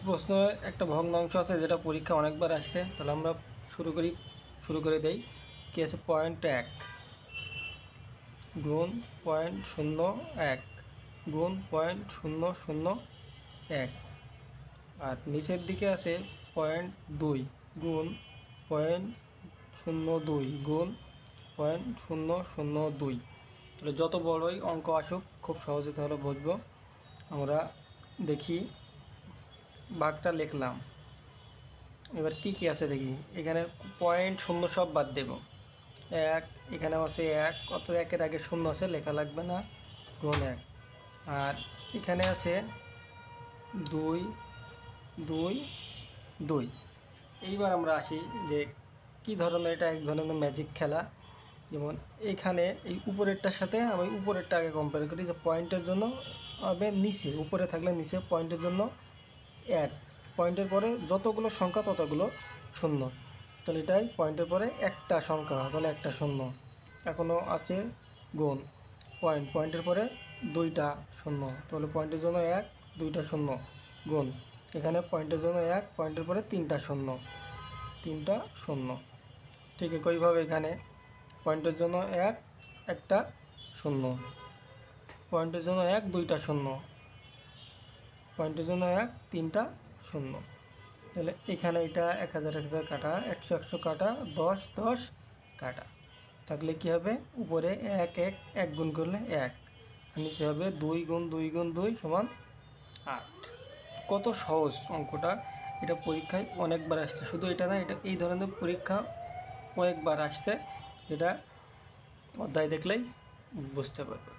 প্রশ্ন একটা ভগ্নাংশ আছে যেটা পরীক্ষা অনেকবার আসছে, তাহলে আমরা শুরু করে দেই। কি আছে? 0.1 গুণ 0.01 গুণ 0.001, আর নিচের দিকে আছে 0.2 গুণ 0.02 গুণ 0.002। তাহলে যত বড়ই অঙ্ক আসুক খুব সহজে তাহলে বুঝবো। আমরা দেখি, ভাগটা লিখলাম। এবার কি কি আছে দেখি। এখানে পয়েন্ট শূন্য সব বাদ দেব। এক, এখানে আছে এক, অর্থাৎ একের আগে শূন্য আছে, লেখা লাগবে না, গুণ এক। আর এখানে আছে দুই, দুই, দুই। এইবার আমরা আসি যে কি ধরনের, এটা এক ধরনের ম্যাজিক খেলা। যেমন এইখানে এই উপরেরটার সাথে আমি উপরেরটা আগে কম্পেয়ার করি, যে পয়েন্টের জন্য হবে নিচে, উপরে থাকলে নিচে, পয়েন্টের জন্য এক, পয়েন্টের পরে যতগুলো সংখ্যা ততগুলো শূন্য। তাহলে এটাই পয়েন্টের পরে একটা সংখ্যা, তাহলে একটা শূন্য। এখনও আছে গুণ পয়েন্টের পরে দুইটা শূন্য, তাহলে পয়েন্টের জন্য এক, দুইটা শূন্য, গুণ এখানে পয়েন্টের জন্য এক, পয়েন্টের পরে তিনটা শূন্য, তিনটা শূন্য। ঠিক একইভাবে এখানে পয়েন্টের জন্য এক, একটা শূন্য, পয়েন্টের জন্য এক, দুইটা শূন্য, পয়েন্টের জন্য এক, তিনটা শূন্য। তাহলে এখানে এটা 1000 1000 কাটা, 100 100 কাটা, 10 10 কাটা, থাকলে কি হবে? উপরে এক এক এক গুণ করলে এক, আর নিচে হবে 2 গুণ 2 গুণ 2 সমান 8। কত সহজ অঙ্কটা! এটা পরীক্ষায় অনেকবার আসছে, শুধু এটা না, এটা এই ধরনের পরীক্ষা কয়েকবার আসছে, যেটা অধ্যায় দেখলেই বুঝতে পারবে।